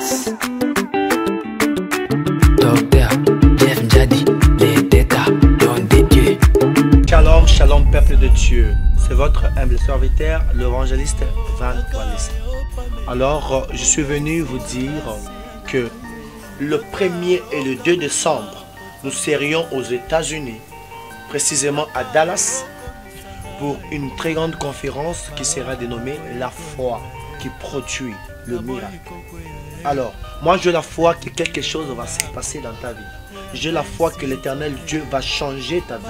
Dallas. Docteur Jeff Jadi, les déca, don des dieux. Shalom, shalom peuple de Dieu. C'est votre humble serviteur, l'évangéliste Van Wallis. Alors, je suis venu vous dire que le 1er et le 2 décembre, nous serions aux États-Unis, précisément à Dallas, pour une très grande conférence qui sera dénommée La foi qui produit le miracle. Alors, moi j'ai la foi que quelque chose va se passer dans ta vie. J'ai la foi que l'éternel Dieu va changer ta vie.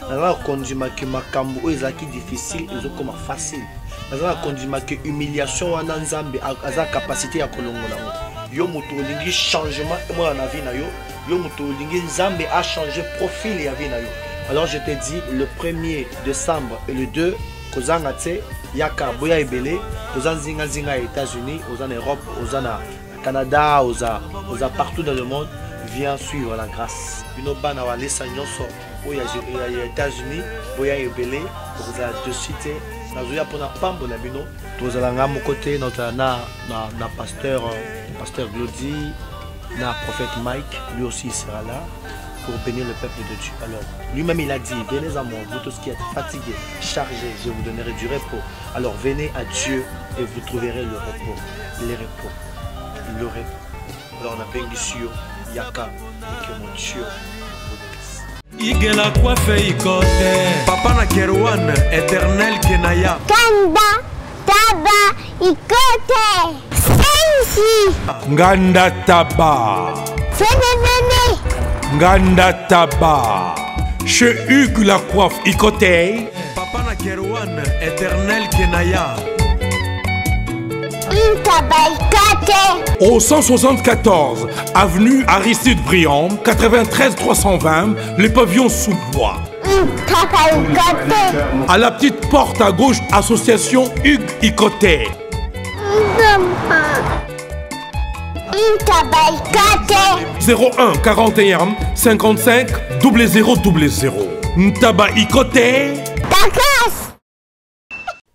Dans conduit que ma cambo est difficile et comme facile. Dans conduit que humiliation en ensemble a sa capacité à kolongola. Yo muto lingi changement moi na vie na yo. Yo muto lingi nzambe a changé profil ya vie na yo. Alors je te dis le 1er décembre et le 2 kozanga tse yaka boya ebele kozanzinga zinga aux États-Unis, aux en Europe, aux en Canada, aux partout dans le monde. Viens suivre la grâce. Binobana wa lesa nyonso oya États-Unis boya ebele kozala de cité nazoya pona pambo na bino tozala nga mo côté notre na pasteur Glody na prophète Mike, lui aussi il sera là pour bénir le peuple de Dieu. Alors, lui-même il a dit, venez à moi, vous tous qui êtes fatigués, chargés, je vous donnerai du repos. Alors venez à Dieu et vous trouverez le repos. Le repos. Alors on a bénédiction, Yaka, et que mon Dieu vous bénisse. Igela coiffe ikote Papa na Kerwan, éternel Kenaya Kanda, Taba, ikote Sensi Nganda Taba Fenenene Nganda Taba Chez Hugues la coiffe Ikote Papa na Kerwan, éternel Kenaya Intabaïkate Au 174 avenue Aristide Briand 93 320 les pavillons sous bois. Intabaïkate À la petite porte à gauche association Hugues Ikote. Intabaïkate 01 41 55 0000 Ntaba Ikote Takas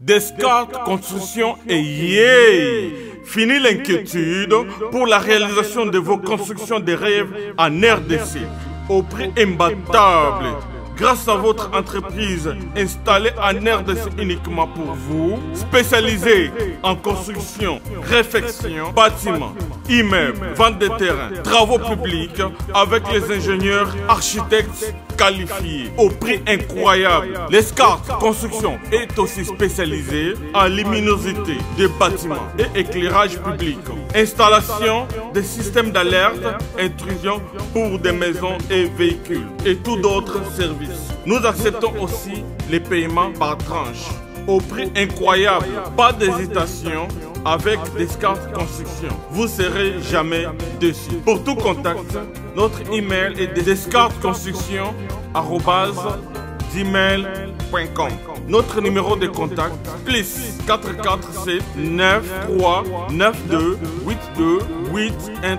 Descartes Construction et yeah! Fini l'inquiétude pour la réalisation de vos constructions de rêves en RDC au prix imbattable. Grâce à votre entreprise installée en RDC uniquement pour vous, spécialisée en construction, réfection, bâtiments, immeubles, vente de terrains, travaux publics avec les ingénieurs architectes qualifiés au prix incroyable. Descartes Construction est aussi spécialisée en luminosité des bâtiments et éclairage public, installation des systèmes d'alerte, intrusion pour des maisons et véhicules et tout d'autres services. Nous acceptons aussi les paiements par tranche au prix incroyable. Pas d'hésitation avec Descartes Construction. Vous ne serez jamais déçus. Pour tout contact, notre email est descartesconstruction@gmail.com. Notre numéro de contact plus 447 93 92 82 813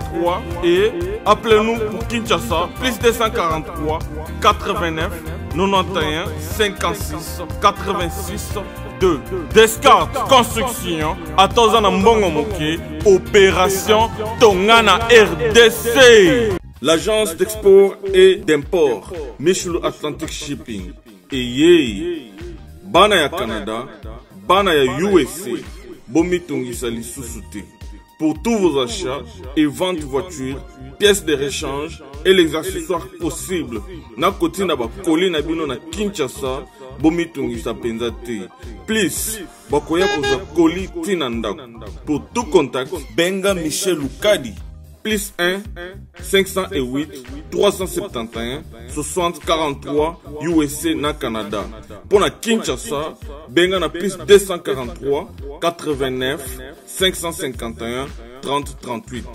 et appelez-nous pour Kinshasa plus 243 89 91 56 86 2. Descartes Construction à Tozana Mbongo Moké, opération Tongana RDC. L'agence d'export et d'import Michel Atlantic Shipping et yé bana ya Canada, bana ya USA, bomitungisa lisusuté. Pour tous vos achats et ventes de voitures, pièces de rechange et les accessoires possibles. Na koti na ba koli na bino na Kinshasa, bomitungisa penzate. Please, bakoya koza koli tinanda. Pour tout contact, benga Michel Lukadi. Plus 1 508 371 60 43 USA na Canada. Pour la Kinshasa, benga na plus 243 89 551 30 38.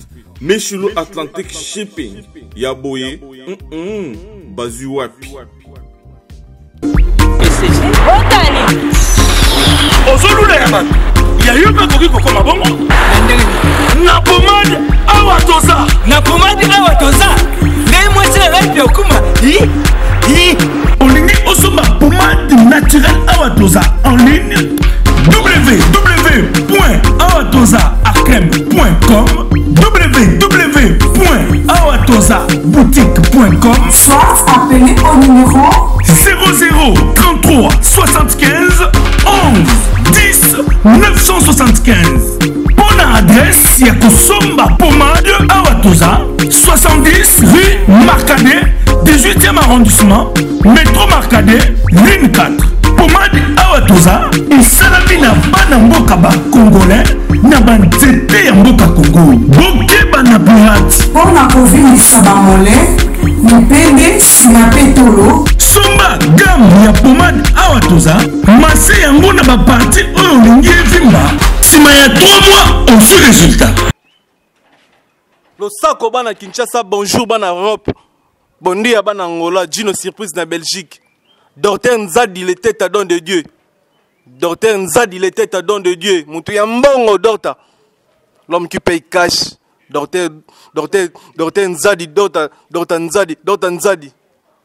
Michelo Atlantic Shipping. Yaboye, Bazuapi. Ya yo bakoki kokoma bongo na pomade awa toza ngai mwasi na ngai okuma olingi osomba pomade naturelle awa toza en ligne www.awatozaarkem.com awatoza-boutique.com, soit appelez au numéro 00 33 75 11 10 975. Bonne adresse ya Kosomba Pomade Awatoza, 70 rue Marcadet, 18e arrondissement, métro Marcadet, ligne 4. Pomade Awatoza esalami na bana mboka ba congolais na banzete ya mboka Congo. Bokeba na pirate mpona kovilisa bamole mipende sima mpe tolo. somba gamme ya pomade Awatoza, mase yango na baparti oyo olingi evimba nsima ya 3 mois ofi résultat. Losako bana Kinshasa, bonjour bana Europe, bondia bana Angola, Gino Surprise na Belgique. Docteur Nzadi, il était à don de Dieu. Docteur Nzadi, il était à don de Dieu. Moutou Yambongo, docteur. L'homme qui paye cash. Docteur Nzadi, docteur Nzadi.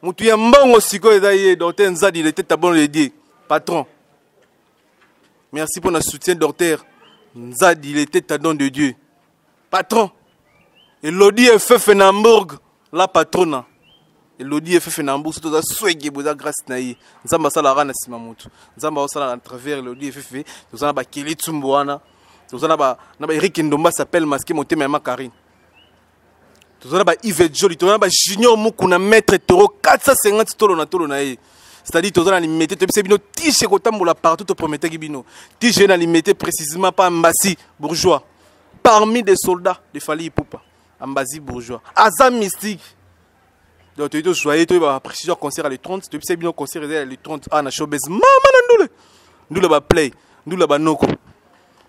Moutou Yambongo, Siko Ezaïe. Docteur Nzadi, il était à don de Dieu. Patron. Merci pour notre soutien, docteur Nzadi, il était à don de Dieu. Patron. Elodie FF Nambourg, la patronne. Elodie FF Nambourg, c'est tout ça, souhaité, vous avez grâce à lui. Nous avons ça la rana Simamout. Nous avons ça à travers Elodie FF. Nous avons Kili Tsumbuana. Nous avons Eric Ndomba s'appelle masqué monté même Karine. Nous avons Yves Jolie. Nous avons Junior Moukouna maître toro 450 tolo na tolo na ye. C'est-à-dire que nous avons limité. Tu sais bien, tige kotambola partout au premier tegibino. Tige na limité précisément pas Mbassi bourgeois. Parmi des soldats de Fali Ipupa. Mbassi bourgeois. Azam mystique. Donc tu es joyeux, tu as précision concert à le 30, tu sais bien concert à le 30 à na showbiz. Maman ndoule. Ndoule ba play, ndoule ba noko.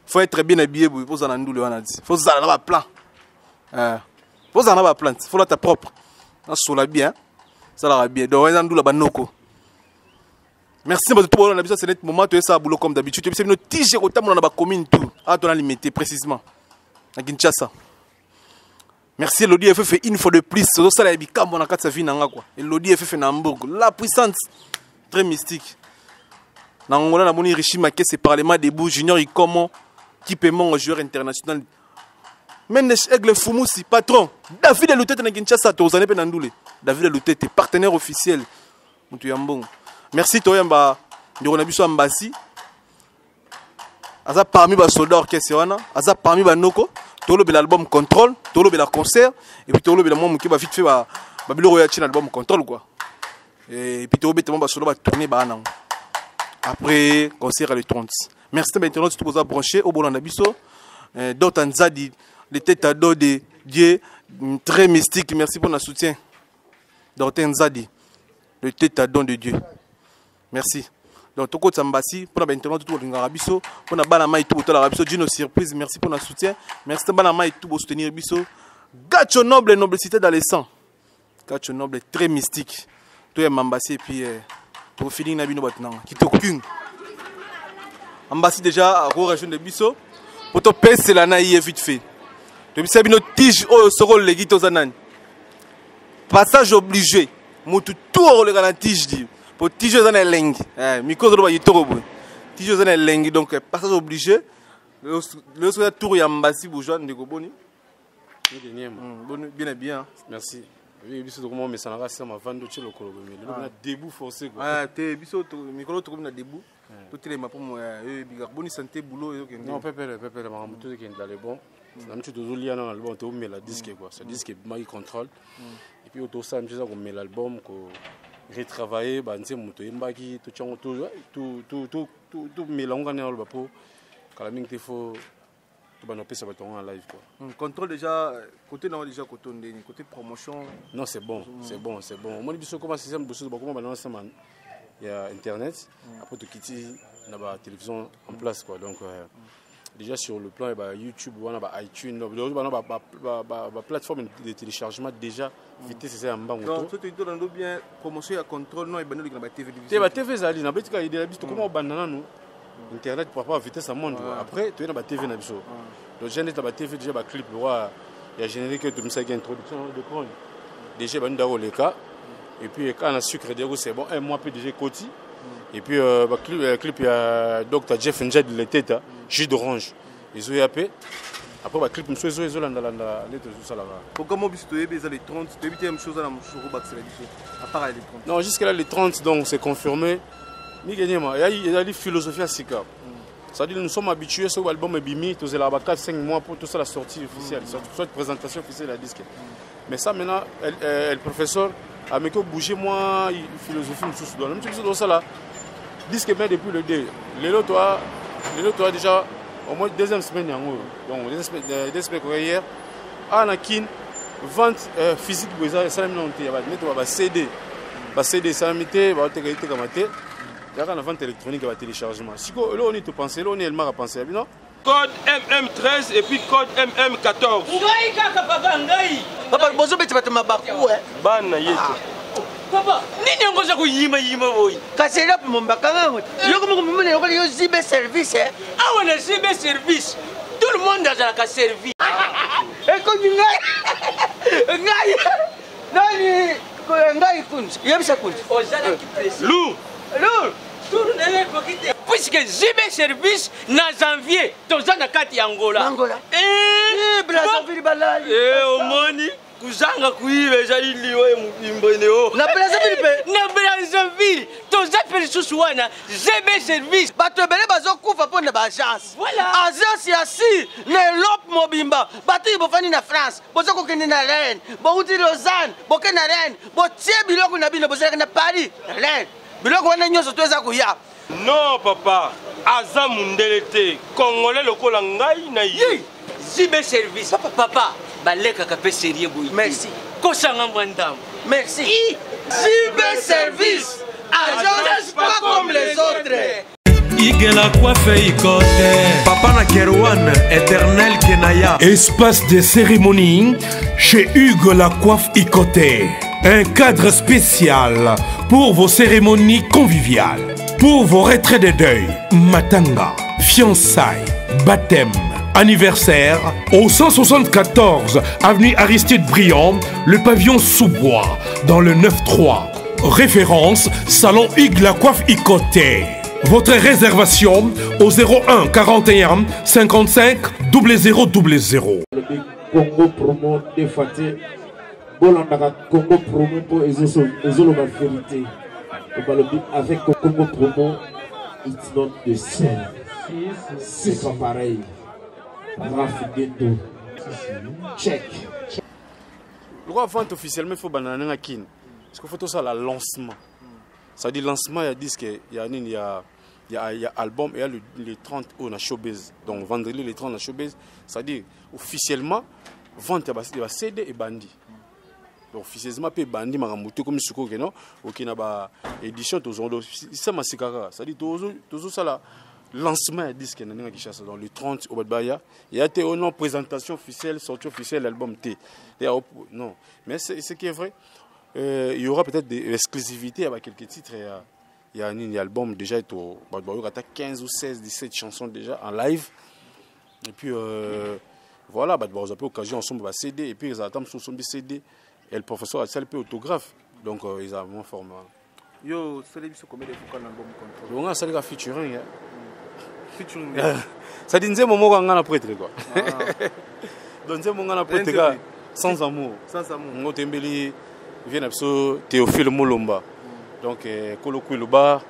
Faut être bien habillé pour ça ndoule on a dit. Faut ça na ba plan. Faut ça na ba plan, faut la ta propre. Na sola bien. Ça la bien. Donc on ndoule ba noko. Merci pour tout le monde. C'est le moment tu es ça boulot comme d'habitude. Tu sais bien tige au tam na ba commune tout. Ah tu as limité précisément. Na Kinshasa. Merci Elodie FF une fois de plus. C'est ça la bika mon akata vie nanga quoi. Elodie FF na Hambourg, la puissance très mystique. Na Angola na moni Richima ke c'est parlement debout junior ikomo qui peut mon joueur international. Mendes Aigle Fumusi patron. David Lutete na Kinshasa to zané pe na Ndoulé. David Lutete partenaire officiel. Mutu Yambong. Merci Toyamba ndiro na biso Mbassi. Aza parmi ba soldats orchestre wana, aza parmi ba noko. Tolo l'album Control, tolo la concert, et puis tolo la moment qui va vite fait ba bilo royalty l'album Control quoi. Et puis tolo tellement ba solo ba tourner ba nan. Après concert à le 30. Merci maintenant tout vous a branché au bon Nabiso. Docteur Nzadi, les têtes à dos de Dieu très mystique. Merci pour notre soutien. Docteur Nzadi, le tête à don de Dieu. Merci. Donc, Toko Tsambasi, pour maintenant tout le Rabiso, pour la Banama et tout le Rabiso, Gino Surprise, merci pour notre soutien. Merci pour Banama et tout pour soutenir Biso. Gacho noble, noblicité dans les sangs. Gacho noble, très mystique. Tout est Mambasi et puis, pour feeling Nabino Batnan, qui te cune. Ambassi déjà, à région de Biso, pour te passer la naïe vite fait. Depuis ça, Bino tige au soro le guito zanan. Passage obligé. Moutou tout le garantige dit. Pour tiger dans les langues, micro de l'eau, tiger dans les langues, donc passage obligé. Le tour Yambassi bourgeois de Goboni. Bien et bien. Merci. Oui, biso to comment mais ça n'a pas ma vendre chez le colobo mais le debout forcé quoi. Ah, t'es biso to micro to na debout. Tout les ma pour moi boni santé boulot et non pépé ma moto qui est dans les bons. Na mtu to liana dans l'album to met la disque quoi. Ce disque mai contrôle. Et puis auto ça me qu'on met l'album ko retravailler ba nse moto imbaki to chango tout mélanger dans le bapo. Kala mingi faut tout ban opé ça va en live quoi. Contrôle déjà côté non déjà côté promotion. Non, c'est bon. Moi biso comment c'est ça bosso comment ba ça man. Il y a internet après to kiti na ba télévision en place quoi. Donc déjà sur le plan YouTube ou iTunes, plateforme de téléchargement déjà vitesse c'est un banc. Donc tu te donnes bien promotion à contrôle non et ben la TV. TV zali na betika il a visto comment banana nous internet pour pas vitesse à monde. Après tu es na TV na biso. Donc j'ai na TV déjà ba clip roi il y a générique de ça qui introduction de point. Déjà ben dans le cas et puis quand on a sucre de c'est bon un mois plus déjà côté. Et puis clip il y a Dr Jeff Njad le tête jus d'orange. Ils ont appelé après ba clip mso ezo landa les tout ça là. Pourquoi moi biso toyebe les 30, tu éviter même chose à la mouchouro baxela biso. À part les 30. Non, jusqu'à là les 30 donc c'est confirmé. Ni gagné moi, il y a une philosophie à Sika. C'est-à-dire nous sommes habitués sur l'album Bimi, tous les 4-5 mois pour tout ça la sortie officielle, soit présentation officielle à disque. Mais ça maintenant le professeur a mis que bouger moi philosophie sous dans même ça là. Disque bien depuis le dé. Les toi déjà au moins deuxième semaine donc deuxième semaine hier anakin vente physique boza ça même non il va mettre va CD ça mité va te kamate il y a une vente électronique va téléchargement si là on est tout penser là on est elle m'a pensé non code MM13 et puis code MM14 ngai kaka papa ngai papa bozo beti batema baku bana yetu papa nini ngoza kuyima boy kasi là pour mbaka ngo yoko mo mumene yoko yo zibe service awa na zibe service tout le monde a ka servi e ko ngai nani ko ngai kunzi yebisa kunzi ozala ki presse Lou tourne ko kite puisque zibe service na janvier tozana kati ya Angola Brazzaville balali omoni kuzanga kuiba ezali liwe mubimbone o na Brazzaville toza pelisusu wana ZB service bato ebele bazokufa mpo na baagence agence ya si na elope mobimba bato oyo bofandi na France bozokokende na Rennes bouti Lausanne boke na Rennes botie biloko na bino bozalaka na Paris Rennes biloko wana nyonso to eza koya non papa aza mundele te congolais lokola ngai na ye ZB service papa balekaka pe sérieux boy merci kosanga mwandam merci ZB service agence pas comme les autres Igela coiffe ikote Papa na Kerouan, éternel Kenaya. Espace de cérémonie chez Hugues la coiffe Icoté. Un cadre spécial pour vos cérémonies conviviales, pour vos retraits de deuil, matanga, fiançailles, baptême, anniversaire, au 174 avenue Aristide Briand, le pavillon sous-bois, dans le 9-3. Référence, salon Hugues la coiffe Icoté. Votre réservation au 01 41 55 0000. Congo promo défaté. Bolandaka Congo promo pour la vérité. Avec Congo promo, it's not the same. C'est pas pareil. Rafigeto. Check. Le roi vente officiellement il faut bananer à kin. Parce qu'il faut tout ça le lancement. Ça dit lancement il y a disque il y a album et il y a le 30 au na showbiz. Donc vendredi le 30 na showbiz, ça dit officiellement vente il va CD et bandi. Donc officiellement pe bandi maramuto comme suko que non OK na ba édition tozondo ça masikara. Ça dit tozo ça là lancement disque na Kinshasa dans le 30 au Badbaya. Il y a été non présentation officielle, sortie officielle l'album T. Non, mais ce qui est vrai il y aura peut-être des exclusivités avec quelques titres. Il y a un album déjà, il y a 15 ou 16, 17 chansons déjà en live. Et puis voilà, on a peu occasion ensemble de CD. Et puis ils attendent sur son CD. Et le professeur a fait autographe. Donc ils ont vraiment formé. Yo, c'est les bisous combien de fois dans l'album Control? On a ça les featuring. Featuring. Ça dit que moment on a prêtre quoi. Donc c'est mon a prêtre sans amour. Sans amour. On tembeli vient absolument Théophile Moulomba. Donc Kolo Kwiluba,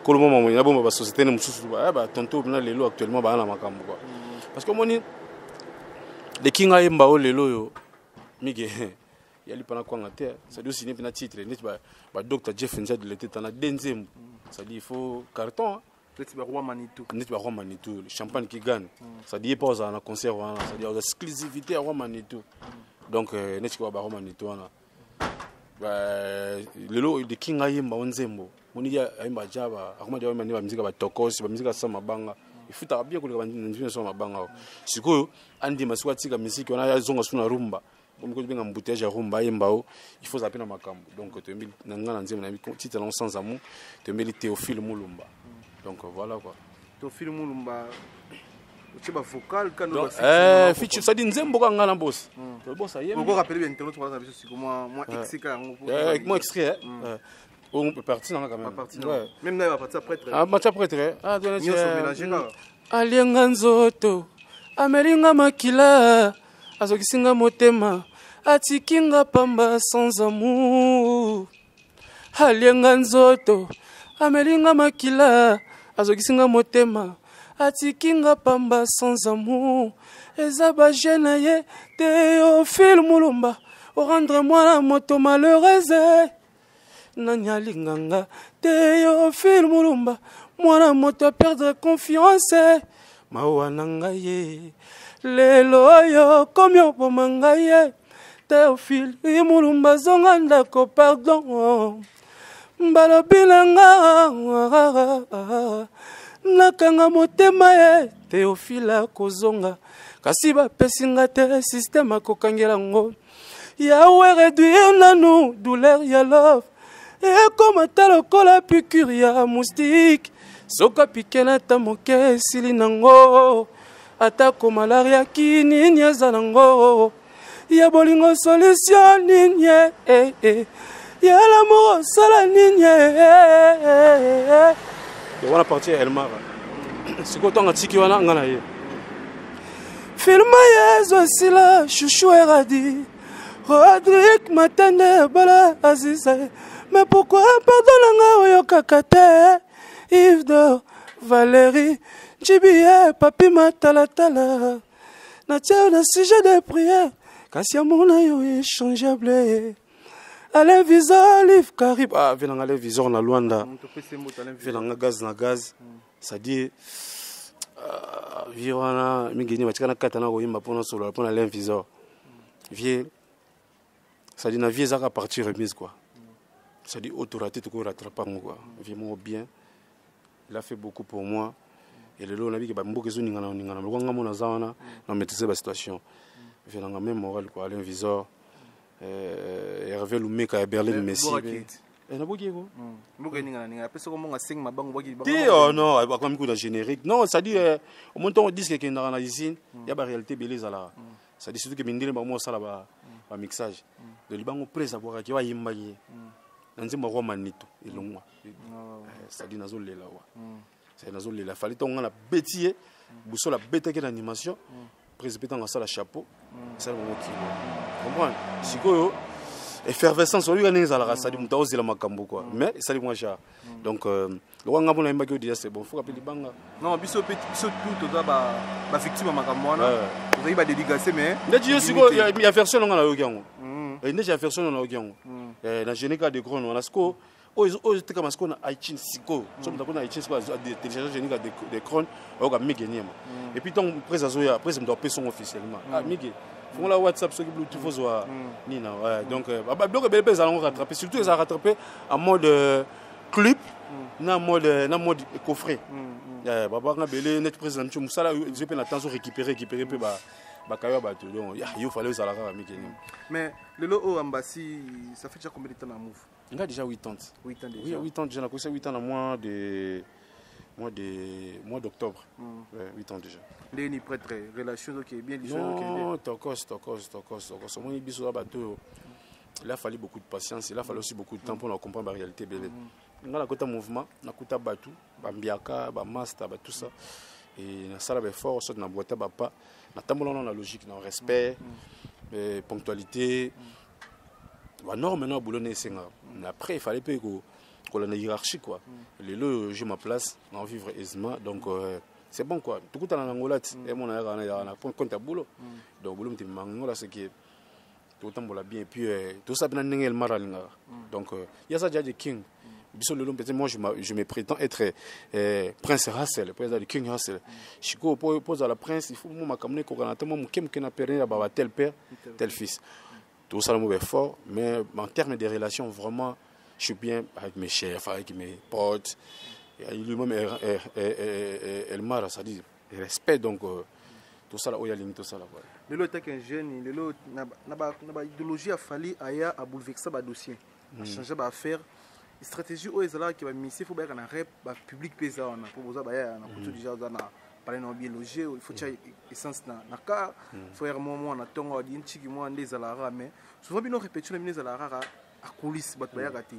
Kolo Momo na bomba ba société na mususu ba tonto na lelo actuellement ba na makambo quoi. Parce que moni le kinga yemba o lelo yo mige yali pana kwa ngate ça dit aussi na titre net ba Dr Jeff Nzad de l'été na denzem. Ça dit il faut carton. Petit ba roi Manitou. Net ba roi Manitou, le champagne qui gagne. Ça dit pas na concert ça dit exclusivité à roi Manitou. Donc net ko ba roi Manitou na lelo de kinga yemba onzembo moni ya yemba jaba akoma jawe mani ba muzika ba tokosi ba muzika sama banga ifuta bien ko ba nzina sama banga sikoyo andi maswati ka muziki wana ya zonga suna rumba comme ko benga mbouteillage ya rumba yemba o il faut zapena makambo donc tembi nanga nzembo na titre non sans amour tembi Théophile Moulomba donc voilà quoi Théophile Moulomba tu vas vocal quand nous feature ça dit nzembo ka ngana boss le boss ayemba on peut rappeler bien internet pour ça parce que moi exika moi extrait on peut partir quand même même là il va partir prêtre ah match prêtre ah alienga nzoto amelinga makila azokisinga motema atikinga pamba sans amour alienga nzoto amelinga makila azokisinga motema atikinga pamba sans amour eza bajene ye Théophile Mulumba rendre-moi la moto malheureuse nani alinganga Théophile Mulumba mwana moto perdre confiance mawa nangaye lelo yo komyo pomangaye Théophile Mulumba zonga ndako pardon mbalobinanga nakanga motema ye Théophile kozonga kasi bapesinga te système akokangela ngo yawe réduire nanu douleur ya love ekoma ta lokola piqûre ya moustique soka pike na ta moke esili nango atako malaria kinini eza nango ya bolingo solution nini ya l'amour osala nini wana partir Elmar sikotonga tiki wana nga na ye filma yezo esila chouchou eradi Rodrigue Matende Bala Aziza mais pourquoi pardonnanga oyokaka te Yves de Valérie Djibie Papi Matalatala na tia na sujet de prière kasi amour na yo échangeable ale visor livre Carib venanga ale visor na Luanda venanga gaz na gaz c'est-à-dire viwana mingini batikana katana koyimba pona solo pona l'invisor vie ça dit na vie ça partie remise quoi ça dit autorité tout rattraper quoi vraiment bien il a fait beaucoup pour moi et le lot on a vu que ba mboke zo ningana lo nga mona zawana na maîtriser la situation venanga même moral quoi l'invisor Hervé Lumeka à Berlin Messi na boki ko mboke ningana ninga pesa ko monga 5 mabango boki oh non ba comme coup de générique non ça dit au moment on dit que na usine il y a ba réalité beleza là ça dit surtout que mindile ba mo sala ba mixage de libango presa kwa ki wa yimba ye nanzima kwa manito ilongwa ça dit nazo lela wa c'est nazo lela fallait tonga na betier busola beteke na animation président na sala chapeau ça mo ki comprendre sikoyo effervescence on lui gagne ça la race du muta ozela makambo quoi mais ça lui moi cha donc le wanga bona imba ki dire c'est bon faut rappeler banga non biso tout to ba victime makambo wana vous avez ba dédicacer mais ndaji siko ya version nga na yo yango ndaji ya version na yo yango na généka de gros on a siko o tika masko na iTunes siko so mutako na iTunes quoi télécharger généka de cron o ga migeniema et puis donc presse azoya presse mdo peson officiellement mige font la WhatsApp ce qui Bluetooth faut voir nina ouais donc donc belle pèse allons rattraper surtout ils ont rattrapé en mode clip na mode coffret baba nga belé net président tu musala je peux attendre récupérer peu ba kayo ba tout donc il fallait ça la mike mais le lo embassy ça fait déjà combien de temps na move il a déjà 8 ans déjà oui 8 ans déjà na commencé 8 ans en mois d'octobre 8 ans déjà les ni prêtre relation qui est bien déjà non tokos moi biso bateau il a fallu beaucoup de patience il a fallu aussi beaucoup de temps pour comprendre la réalité belé on a la côté mouvement na kuta batu ba mbiaka ba master ba tout ça et na sala ba fort sur na boîte ba pas na tambola na logique na respect ponctualité ba norme na boulot ne senga après il fallait peu que la hiérarchie quoi les lots je ma place en vivre aisément donc c'est bon quoi tout coup en Angola et mon na compte à boulot donc boulot me mangola c'est que tout temps bien et puis tout ça bien ngel maralinga donc il y a ça déjà de king biso le peut-être moi je me prétends être prince Russell président de king Russell chiko pose à la prince il faut moi makamne ko kana tamo mukem na père ba tel père tel fils tout ça le mauvais fort mais en termes de relations vraiment je suis bien avec mes chefs, avec mes potes. Lui-même, Elmar, ça dit respect. Donc, tout ça là, il y a tout ça là. Le lot est un jeune, le lot n'a idéologie a fallu à bouleverser le dossier, à changer d'affaire. Stratégie où est là qui va misser, il faut bien qu'on arrête le public pesant. Pour vous avoir un déjà dans parler de biologie, il faut que essence na car, il faut un moment na tonga di nchiki mo ande zalara mais souvent bien répétition les zalara à coulisses bat bayagati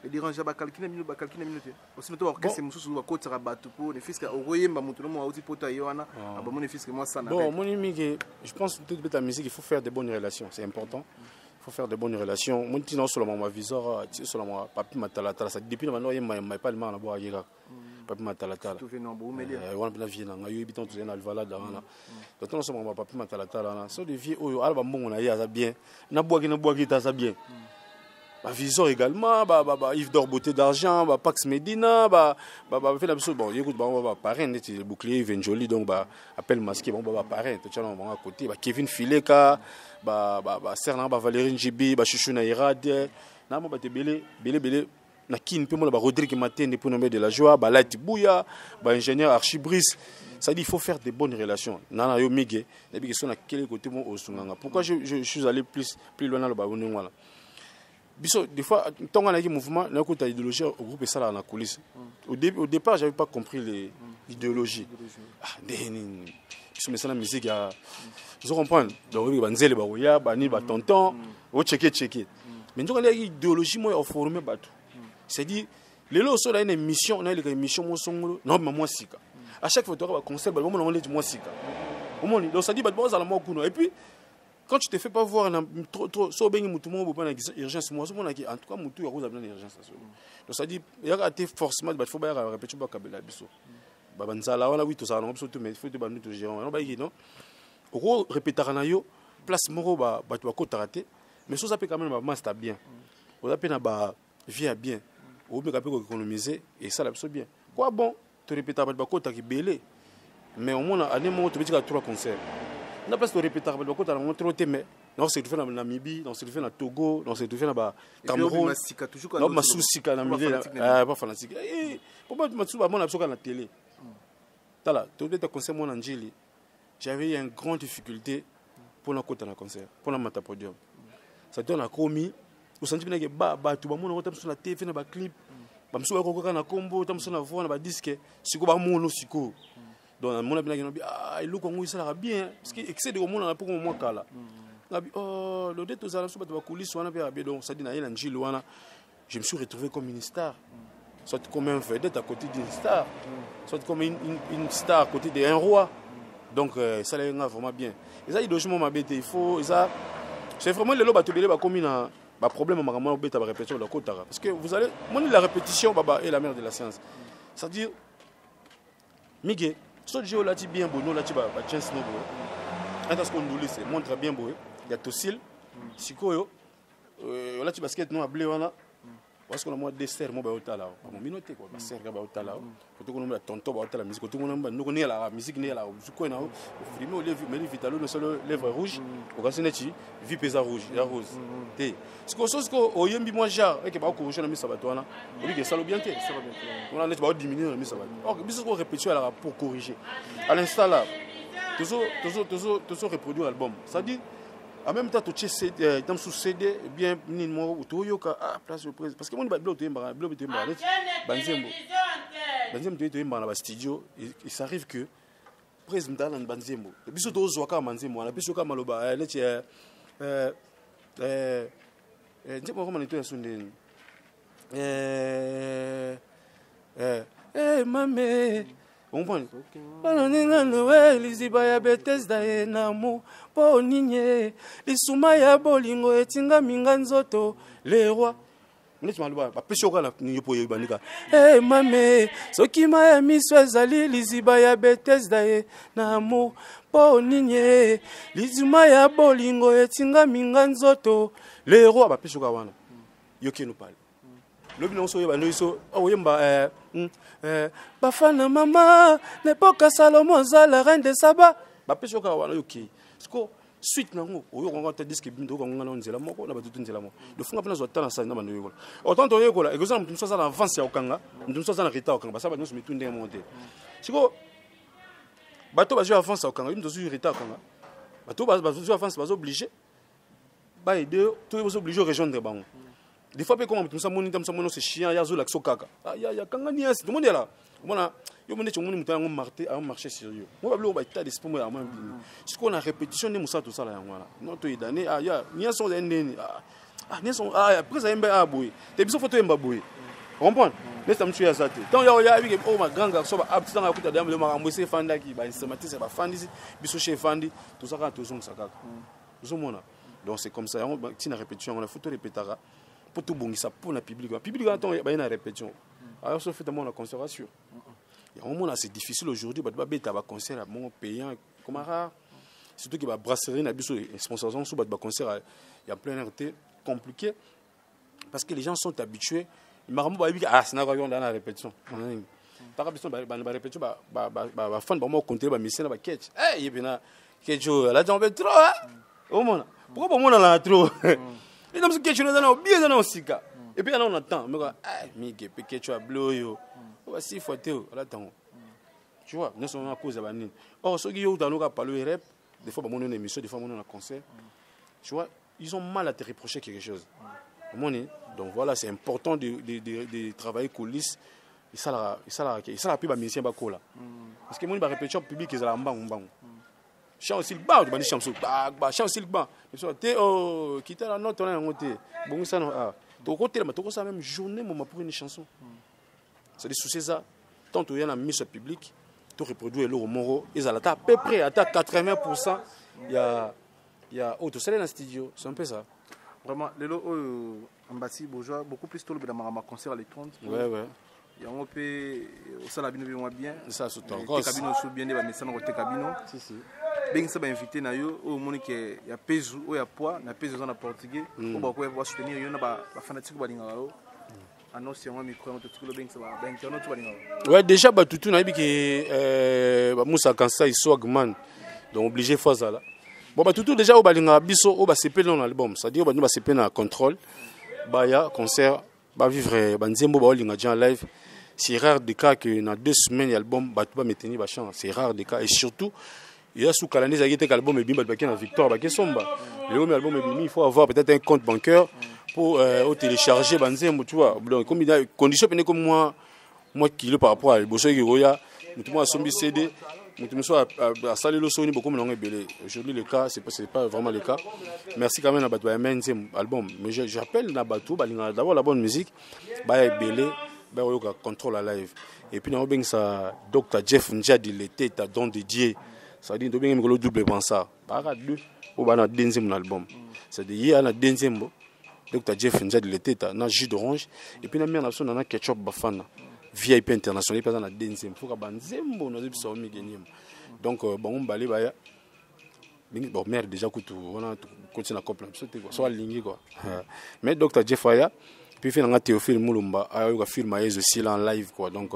le dérange ba calculer minute aussi no to orchestre mususu ba kotsa bato pour ne fiska okoyemba mutu no mo auti poto yona aba ne fiska moi ça na bon mon ami je pense que toute la musique il faut faire de bonnes relations, c'est important. Il faut faire de bonnes relations. Mon petit non seulement ma visor seulement papi matalata ça depuis maintenant il m'a pas le mal à boire hier papi matalata tu fais non bon mais on a vie na yo biton tu na vala dans là donc non seulement papi matalata là so de vie oyo alba mbongo na ya ça bien na boagi ta ça bien. Bah, Visor également, Yves d'Or Beauté d'Argent, Pax Medina, fait la chose. Bon, écoute, on va parrain, le bouclier Yves Joli, donc appel masqué, on va parrain, tu vois, on va à côté, Kevin Fileka, Sernan, Valérie Njibi, Chouchou Naïrad, Namo Batebele, Bele, Nakin, puis Rodrigue Matin, pour nommer de la joie, Light Bouya, ingénieur Archibris. Ça dit, il faut faire des bonnes relations. Nana yo migé, et puis sont à quel côté mon osunganga. Pourquoi je suis allé plus loin dans le babounou là? Des fois, quand on a un mouvement, on a une idéologie au groupe et ça là, dans la coulisse. Au départ, je n'avais pas compris l'idéologie. Mais ça, la musique, ils comprennent. Donc, ils vont dire, ils vont tonton, ils vont checker. Mais nous, on a une idéologie, moi, formée. C'est-à-dire, les lots sont dans une émission, on a une émission, non, mais moi, c'est à chaque fois, tu as un concert, on a dit, moi, c'est donc, ça dit, et puis, quand tu te fais pas voir trop so bengi mutu mo bopana urgence moi en tout cas mutu ya ko zabana urgence donc ça dit il y a été forcément il faut ba répéter ba kabela biso ba banzala wala oui to ça non biso tout mais il faut te bandu to gérer non ba non ko répéter na yo place moko ba to ko taraté mais so ça peut quand même ba master bien on a peine ba vie bien ou me capé économiser et ça la biso bien quoi bon te répéter ba ko ta ki belé mais au moins année mo to bitika 3 concerts. On a pas de répéter, mais on a montré mais non c'est fait en Namibie, non c'est fait en Togo, non c'est fait en Cameroun. Non Masussika Namibie, pas fanatique. Pourquoi tu m'as mon la télé? Tala, tu dois te concert mon Angeli. J'avais eu une grande difficulté pour la côte dans le concert, pour la mata podium. Ça donne un commis, vous sentez bien que tout le monde sur la TV, dans le clip, bah monsieur va na combo, tam sur la voix, na disque, siko ba mono siko. Donc mon ami dit il look on ça bien parce que excès de monde pour moi kala. Oh le dé tous allons sur ba coulisses wana bien donc ça dit na il Angeli wana je me suis retrouvé comme une star. Soit comme un vedette à côté d'une star, soit comme une star à côté d'un roi. Donc ça les rend vraiment bien. Et ça il doit me m'embêter, il faut ça c'est vraiment le loba tobelé ba comme une problème maman bête à répétition de côté parce que vous allez moi la répétition baba est la mère de la science. Ça veut dire Miguel so je là ti bien bono là ti ba chance no bo ata ce qu'on nous laisse montre bien beau il y a Tosil sikoyo là ti basket no ablé wana parce que moi dessert mo ba otala mo minoté quoi ba serga ba otala ko to ko no tonto ba otala musique to ko no ba no ni la musique ni la ko na o filmer au lèvre mais vitalo no solo lèvre rouge o ka seneti vie pesa rouge la rose té ce que chose ko o yembi moi jar et que ba ko rouge na mi sabato wana o dit que ça lo bien té on a net ba diminuer na mi sabato or biso ko répétition là pour corriger à l'instant là toujours reproduire l'album ça dit en même temps, tu sais, dans ce CD, bien, ni moi, tu yoka place de prise. Parce que mon blog tu es en studio. Il s'arrive que prise me dans Banzembo. Le biso to zoaka Manzembo, la biso ka maloba. Là tu dis moi comment tu es sonné. Mamé. On prend. Lizibaya Bethesda namu po ninye lisuma ya bolingo etinga minga nzoto le roi neti maluba ba peshoka na nyopo yebanika mame soki maya miso ezali lizibaya Bethesda namu po ninye lisuma ya bolingo etinga minga nzoto le roi ba peshoka wana yoki no pale lobi non so yeba so oyemba bafana mama n'époque Salomon za la reine de Saba ba peshoka wana yoki siko suite nango oyo konga ta disque bindo konga na nzela moko na batutu nzela moko de funga pena zo tana sa na bando yokola autant to yokola egoza mtu so za na avance ya okanga mtu so za na retard okanga basaba nyo mitunde monte siko bato bazo avance ya okanga mtu zo retard okanga bato bazo avance bazo obligé ba aider to bazo obligé rejoindre bango des fois pe comme ça moni tam ça mono c'est chiant ya zo lakso kaka ya kanga ni asi tout monde là mona yo mone chomoni mutango marté a un marché sérieux moi bablo ba état d'esprit moi vraiment ce qu'on a répétition ne musa tout ça là ngwana non to idane ya ni son ndeni après ça yemba aboui te biso photo yemba boui comprendre laisse me tuer ça tant ya avec oh ma grand garçon ba absent à côté de ma ambosé fanda qui ba systématiser ba fandi biso chez fandi tout ça quand tout ça kaka tout mona donc c'est comme ça on tina répétition on a photo répétera pour tout bongisa pour na public attend ba une répétition alors ça fait mon conservation il y a un moment c'est difficile aujourd'hui ba beta ba concert à mon payant comme rare surtout que ba brasserie na biso sponsorisation sous ba concert il y a plein RT compliqué parce que les gens sont habitués Maramo ba bika c'est na quoi dans la répétition par répétition ba répétition ba fan ba mo compter ba mission ba catch eh yebina kejo la tombe trop au monde pourquoi pas moi là trop et donc ce kejo là bien dans sika et puis là on attend mais mi ke kejo a bloyo voici photo là attends tu vois nous sommes à cause de banine or ceux qui ont dans nos parler rap des fois ba mon émission des fois mon concert tu vois ils ont mal à te reprocher quelque chose donc voilà c'est important de travailler coulisses et ça la plus bas musicien ba kola parce que mon ba répétition publique ils la mbang chant aussi ba ba ni chamso ba chant aussi ba mais so te oh quitter la note on a ngoté bon ça non to côté là to ça même journée moi pour une chanson c'est des soucis ça tant il y a la mise au public to reproduire le moro ils à peu près à 80% il y a auto c'est dans le studio c'est un peu ça. Vraiment, les lots Ambassi Bourgeois, beaucoup plus tôt dans ma concert à l'étrange. Ouais. Il y a un peu au salabino bien. Ça, c'est un gros. Cabino sous bien, mais ça n'a pas cabino. Si. Ben ça va inviter na yo au monde qui y a peso ou y a poids, na peso en portugais. On va pouvoir soutenir yo na ba fanatique ba linga yo. Annonce un micro on te tuko ben ça va ben tu ba linga. Ouais, déjà ba tutu na biki ba Moussa Kansa Iswagman. Donc obligé fois ça là. Bon bah tout déjà au balinga biso au ba CP dans l'album, c'est-à-dire ba CP na contrôle ba ya concert ba vivre ba nzembo ba olinga en live. C'est rare des cas que dans 2 semaines l'album ba tout ba maintenir ba chant, c'est rare des cas et surtout il y a sous calendrier ça était l'album et bimba ba na victoire ba somba. Le album et il faut avoir peut-être un compte bancaire pour télécharger ba nzembo tu vois. Comme il y a condition comme moi kilo par rapport à bosso qui roya, tout a sombi CD. À saluer le son beaucoup moins belé. Aujourd'hui le cas c'est pas vraiment le cas. Merci quand même à Batou album. Mais j'appelle na Batou d'abord la bonne musique, ba belé, ba yoka contrôle la live. Et puis na ça Dr Jeff Njadi l'été ta don dédié. Ça dit bien le double pensar. Para deux au ba na deuxième album. C'est de hier na deuxième Dr Jeff Njadi l'été ta na jus d'orange et puis na mère na na ketchup bafana. VIP international pas dans la deuxième faut que banzembo nous ebisa o migenyem donc bon balé baya bon mère déjà que tout on a continué à couple sauter quoi soit ligne quoi mais Dr Jeff Aya puis fait un Théophile Mulumba a eu un film aussi là en live quoi donc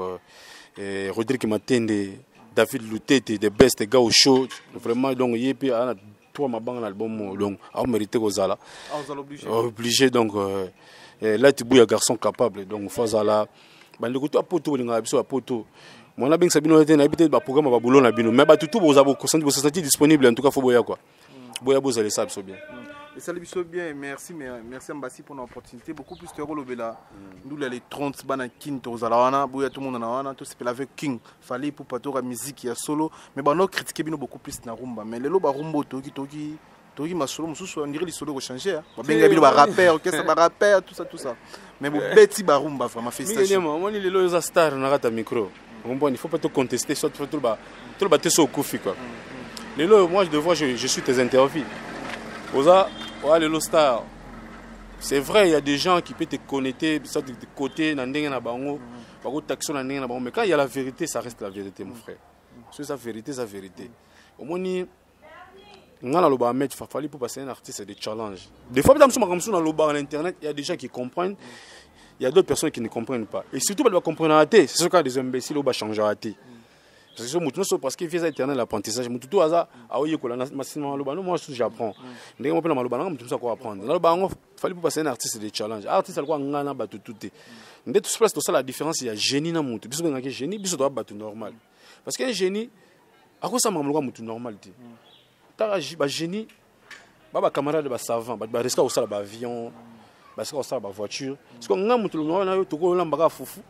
Rodrigue Matende David Lutete the best gars au show vraiment donc il puis a trois ma bang l'album donc a mérité Gozala obligé donc là tu bouilles un garçon capable donc Fazala bandeko to apoto linga biso apoto mona beng sabino était na habité ba programme ba boulot na bino mais ba tout boza bo consenti bo senti disponible en tout cas faut boya quoi boya boza les sables so bien et ça biso bien merci Ambassi pour l'opportunité beaucoup plus de rôle bela nous les 30 bana kin to zalawana boya tout monde na wana to c'est avec king fallait pour patora musique ya solo mais ba no critiquer bino beaucoup plus na rumba mais lelo ba rumba toki masolo mususu on dirait les solos changer ba benga bino ba rappeur orchestre ba rappeur tout ça mais bon petit barumba vraiment félicitations moi les lois star na rata micro il faut pas te contester soit tout le bas au koufi quoi les lois moi je suis tes interviews oza les lois star c'est vrai il y a des gens qui peuvent te connecter ça de côté na ndenge na bango ba ko taxon na ndenge na bango mais quand il y a la vérité ça reste la vérité mon frère c'est sa vérité au moins ngana loba mettre fallait pour passer un artiste c'est des challenges des fois dans sur loba internet il y a des gens qui comprennent il y a d'autres personnes qui ne comprennent pas et surtout pas comprendre à c'est ce cas des imbéciles au bas changer à parce que via internet l'apprentissage tout hasard a oye ko la massivement loba moi j'apprends ndenge mo pela maloba ngam tout ça quoi apprendre là loba fallait pour passer un artiste c'est des challenges artiste alikuwa ngana ba tout ndé tout place tout ça la différence il y a génie na mutu biso ngaki génie biso doit battre normal parce que un génie à quoi ça mamloka mutu normal ti ba génie ba camarade ba savant ba risque au sala ba avion ba risque au sala ba voiture parce que nga mutu na yo toko lamba fufu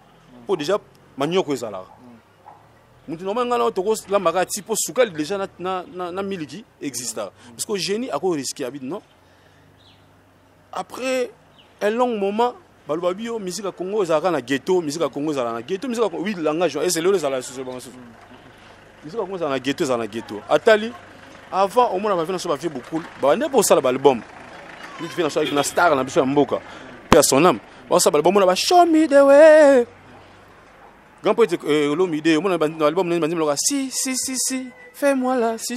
pour déjà manioko ezala mutu normal nga na toko lamba tipo sukali déjà na miliki exista parce que génie a ko risque habite non après un long moment baloba bio musique à Congo ezalaka na ghetto, musique à Congo ezalaka na ghetto, musique à Congo oui langage et c'est le ezalaka sur bango musique à Congo ezalaka na ghetto, ezalaka na ghetto atali avant au moins on avait na vieux beaucoup ba ne pour ça l'album ni fait na star na biso ya mboka pe son âme on ça l'album on a show me the way grand poète l'homme idée on a l'album on a si fais-moi là si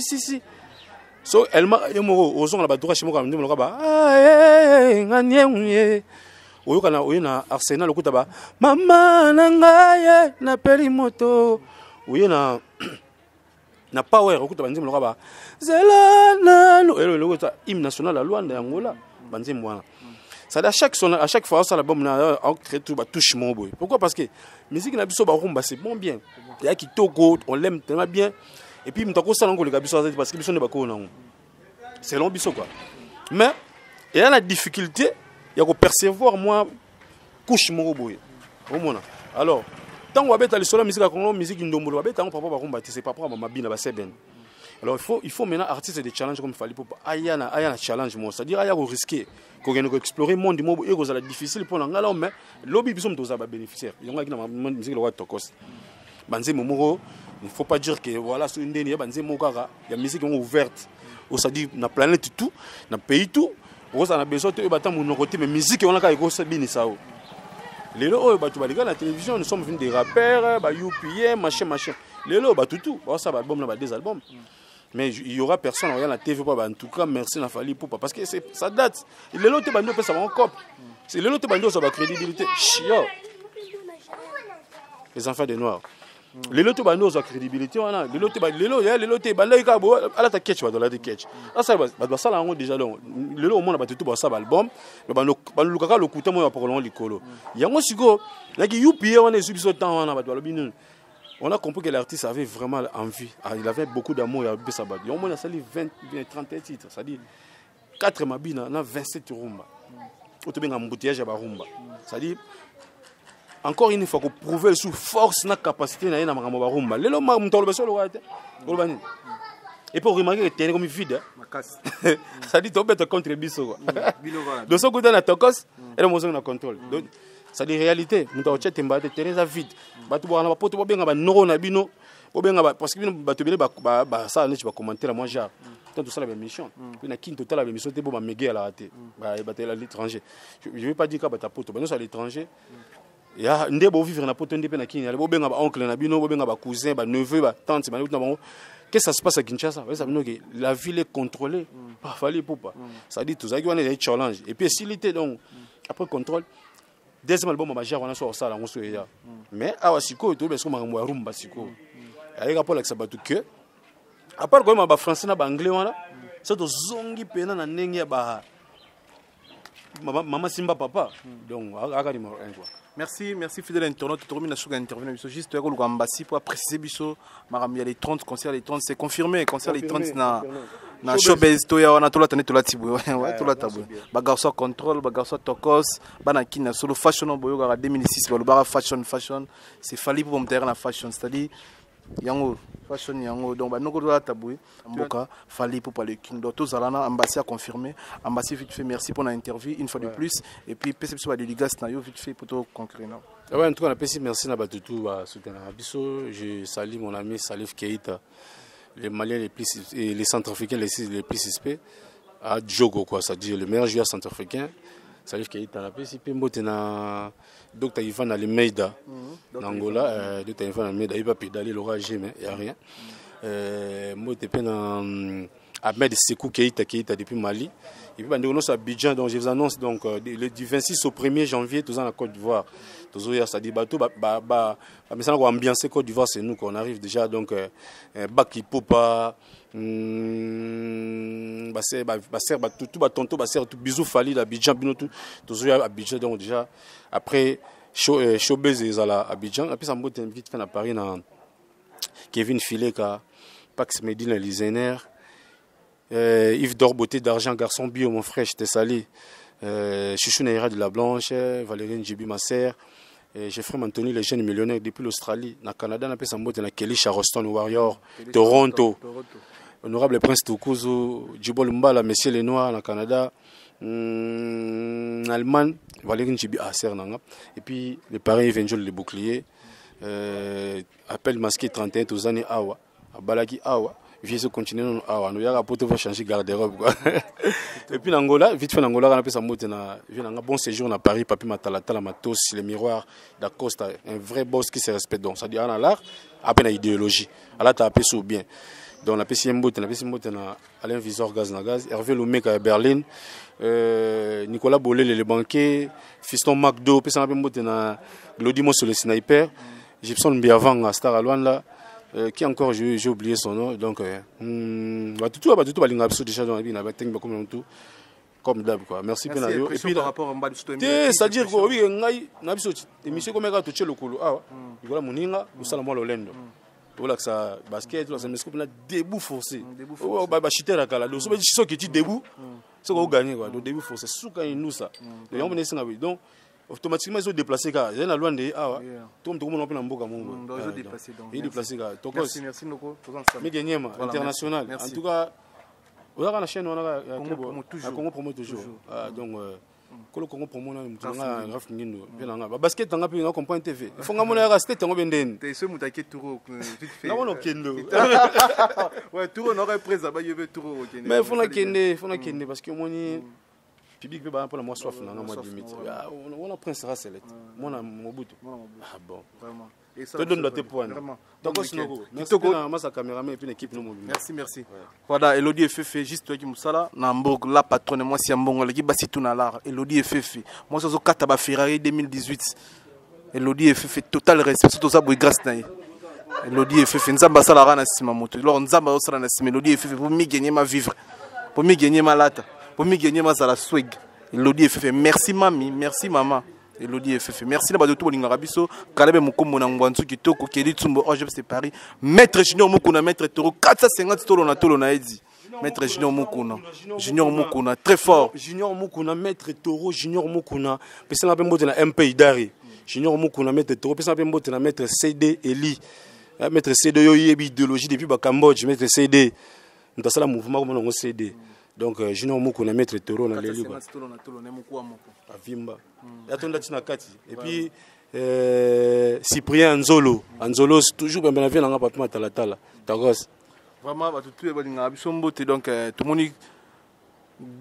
so elle m'a yomoro ozonga la batura chez moi quand même ba nganyemye oyokana oyena Arsenal okuta ba mama nanga na peli moto oyena na power okuta banzimbo lokaba zela nano elo lokota hymne national la Luanda Angola banzimbo wana ça à chaque fois ça l'album na créé tout ba touche mon boy pourquoi parce que musique na biso ba rumba c'est bon bien il y a qui toko on l'aime tellement bien et puis mtako ça ngo le biso parce que biso ne ba ko na c'est long biso quoi mais il y a la difficulté il y a que percevoir moi couche mon boy au moins alors tant qu'on a sur la musique à Congo, musique indomolo, tant papa va combattre, c'est pas pour maman bina ba seben. Alors il faut maintenant artiste des challenges comme il fallait pour ayana challenge moi, c'est-à-dire aya ko risquer, ko gagner ko explorer monde mo et ko ça difficile pour ngala mais lobby biso mtoza ba bénéficiaire. Il y a qui na musique le tokos. Banze momoro, il faut pas dire que voilà sur une dernière banze mokara, il y a musique ouverte. On ça dit na planète tout, na pays tout, on ça na besoin de battre mon côté mais musique on a ka ko ça bini ça. Les lots, la télévision, nous sommes venus des rappeurs, UPM, machin. Les lots, tout. Ça, album, des albums. Mais il y aura personne à la TV. En tout cas, merci Nafali Poupa. Parce que ça date. Les lots, ça va en cop. Les lots, ça va crédibilité. Chiant. Les enfants des Noirs. Les lots, ça va crédibilité. Les lots, à la catch, dans la catch. Ça va déjà. Les lots, on a tout ça, album. Mais le coup, moi, pour l'écolo. Il y a un sigo. On a compris que l'artiste avait vraiment envie. Il avait beaucoup d'amour. Il y a au moins 30 titres. C'est-à-dire 4 mabina, 27 rumba. Il y a un embouteillage à rumba. C'est-à-dire encore une fois, qu'on prouve sous force na capacité na yena makambo barumba. Lelo mtolo beso lo wate. Olbani. Et pour remarquer que t'es comme vide. Ça dit to bête contre biso quoi. Donc ce côté na tokos et le mozo na contrôle. Donc ça dit réalité, mtolo tchete mbate teresa vide. Batu bwana ba poto bobenga ba noro na bino. Bobenga parce que bino batu bene ba ça ne tu vas commenter la moi genre. Tout ça la même mission. Puis na kin total la même mission te bo ba méga à la raté. Ba batel à l'étranger. Je vais pas dire que ba ta poto, ben à l'étranger. Ya ndebo vivre na poto ndepé na Kenya bo benga ba oncle na bino bo benga ba cousin ba neveu ba tante ba na bango qu'est-ce que ça se passe à Kinshasa ça veut dire que la ville est contrôlée pas fallait pour pas ça dit tout ça qui on est des challenges et puis s'il était donc après contrôle deuxième album ba genre on a sur ça là on se ya mais awa siko to beso makambo ya rumba siko avec rapport avec ça ba tout que à part quoi ba français na ba anglais wana ça to zongi pena na ndenge ba maman simba papa donc aka numéro 1 quoi. Merci fidèle internaute. Tu termines sur intervenir juste pour Ambassi pour préciser biso maramia les 30 concerts les 30 c'est confirmé concert les 30 na showbiz to ya wana to la tane to la tibu ouais to la tabu ba garçon contrôle ba garçon tokos bana kina solo fashion boyo ga 2006 ba fashion c'est fali pour me terre na fashion c'est-à-dire yango fashion yango donc ba noko to la tabu mboka fali pour parler king d'auto zalana Ambassi a confirmé Ambassi vite fait merci pour l'interview une fois de plus et puis PCP ba dédicace na yo vite fait pour to conclure. Ouais, en tout cas la PCP merci na batutu ba soutenir biso. Je salue mon ami Salif Keita, les Maliens les plus et les Centrafricains les plus suspects à Djogo quoi, ça dit le meilleur joueur centrafricain. Salif Keita la PCP mbote na Dr Ivan Almeida Angola, Dr Ivan Almeida il va pédaler l'orage mais il y a rien. Mbote pe na Ahmed Sekou Keita depuis Mali. Et puis, nous sommes à Abidjan, donc je vous annonce donc, du 26 au 1er janvier, tous en Côte d'Ivoire. Ça dit bateau, mais ça, ambiance Côte d'Ivoire, c'est nous qu'on arrive déjà. Donc, Baki Popa, tout bisous Fali, Abidjan, tous à Abidjan, donc déjà. Après, Showbiz est à Abidjan. Et puis, ça m'a vite fait à Paris, Kevin Fileka, Pax Medina, Lizener. Yves Dorboté d'Argent, Garçon Bio, mon frère, j'étais salé. Chouchou Naira de la Blanche, Valérie Njibi, ma sœur. Jeffrey Anthony, les jeunes millionnaires depuis l'Australie. Au Canada, on a fait Kelly Charleston, Warrior, Toronto. Honorable Prince Tukuzu, Djibol Mbala, Messieurs les Noirs, au Canada. En Allemagne, Valérie Nchibi a Cernanga. Et puis, les parents Evangel les boucliers. Appel masqué 31 aux années Awa. À Balaki Awa. Viens se continuer Awa. Nous y a pour te changer garde-robe. Et puis, en Angola, vite fait en Angola, on a pu s'amuser. On a un bon séjour à Paris, Papi Matalata, la Matos, les miroirs, la Costa. Un vrai boss qui se respecte. Donc, ça dit, on a l'art, après, on a l'idéologie. Alors, tu as appelé ça bien. Donc, on a PCM Bout, on a PCM Bout, on a Alain Visor, Gaz Nagaz, Hervé Lomec à Berlin, Nicolas Bollet, les banquiers, Fiston McDo, PCM Bout, on a Glodimo sur le sniper, Gibson Biavang à Star Alouane là, qui encore, j'ai oublié son nom. Donc, tout va l'ingabso déjà dans la vie, on a technique comme d'hab quoi. Merci Penayo. Et puis, par rapport à Mbadi, c'est-à-dire que oui, on a émission comme ça, tu le colo. Ah, voilà mon inga, ou ça la moi l'olendo. Voilà que ça basket, là ça me scope là debout forcé. Oh bah chiter la cala. Donc ça veut dire que tu debout, c'est qu'on gagne quoi. Donc debout forcé, sous quand nous ça. Donc on est sans avis. Donc automatiquement ils ont déplacé car il y a la loi de ah tout le monde on peut en boka mon. Donc ils ont déplacé donc. Ils déplacé car. Merci Noko. Mais dernièrement international. En tout cas on a la chaîne on a Congo Promo toujours. Donc Kolo Congo Promo na mutanga ngaf ngino pelanga ba basket tanga pe comprend TV fonga mona ya state ngo bendeni te so mutake turo vite fait na wono kendo ouais turo n'aurait présent ba yebe turo kende mais fona kende parce que moni public ba pour la moi soif na moi limite on a prince Racelet mona Mobutu ah bon vraiment et ça donne tes points donc merci na masa cameraman et puis l'équipe nous merci voilà Elodie FF juste toi qui musala na mbok la patronne moi si mbongo la ki basi tout na la Elodie FF moi ça zo kata ba Ferrari 2018 Elodie FF total respect surtout ça boy grâce na Elodie FF nzamba sala rana sima moto alors nzamba sala na sima Elodie FF pour mi gagner ma vivre pour mi gagner ma lata pour mi gagner ma sala swag Elodie FF merci mami merci maman Elodie FF merci na bato tout bolinga rabiso Kalebe Mukombo na Ngwanzu kitoko Keli Tsumbo OGF c'est Paris maître Junior Mukuna maître Toro 450 tolo na edi maître Junior Mukuna très fort Junior Mukuna maître Toro Junior Mukuna pesa na pembo na MP Idari Junior Mukuna maître Toro pesa na pembo na maître CD Eli maître CD yo yebi idéologie depuis ba Cambodge maître CD ndasala mouvement comme on CD. Donc Junior Mukuna maître Toro na leli ba avimba yatonda tina kati et puis Cyprien Anzolo toujours ben vient na Papi Matalata tagos vraiment ba tout balinga biso mbote donc tout moni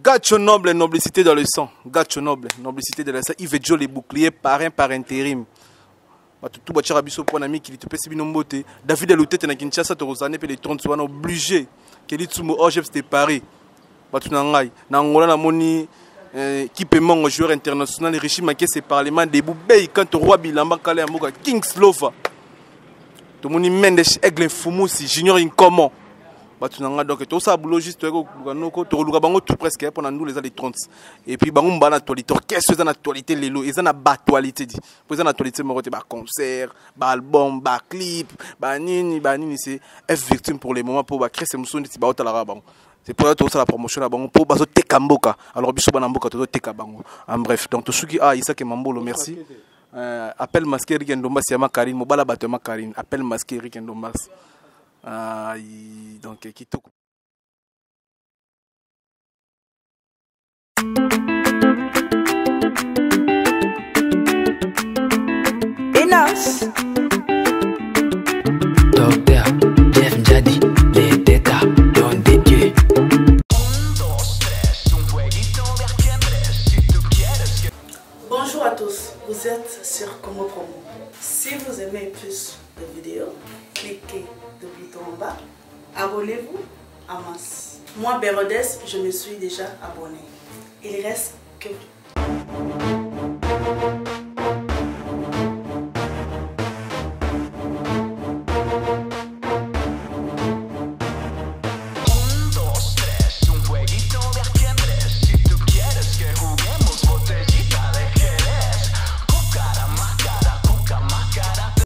gacho noble noblicité dans le sang gacho noble noblicité dans le sang Yves Joe les boucliers parrain par intérim ba tout ba tchara biso pour ami qui te pèse bino mbote David Lutete na Kinshasa to rozane pe les 30 wana obligé Keli Tsumbo OGF c'était Paris Batunangai, Nangola na moni qui peut mon joueur international Richie Maké c'est parlement debout bay quand roi Bilamba Kale Amoka Kings Lova. To moni Mendes Aigle Fumusi Junior Incommon. Batunanga donc tout ça boulot juste to luka bango tout presque pendant nous les années 30. Et puis bango mbana actualité orchestre dans actualité lelo et ça na actualité dit. Pour ça actualité mo ba concert, ba album, ba clip, ba nini c'est F victime pour les moments pour ba créer ces musoni ti ba otala bango. C'est pour ça la promotion là bango pour bazo tekamboka alors biso bana mboka to tekabango en bref donc tout ce qui Isaac Mambolo merci appel masqué Rikendombas Yama Karine mobala batema Karine appel masqué Rikendombas donc kitoko Enos Docteur Jeff Njadi les déca don des dieux. Bonjour à tous, vous êtes sur Congo Promo. Si vous aimez plus de vidéos, cliquez le bouton en bas, abonnez-vous en masse. Moi, Bérodès, je me suis déjà abonné. Il reste que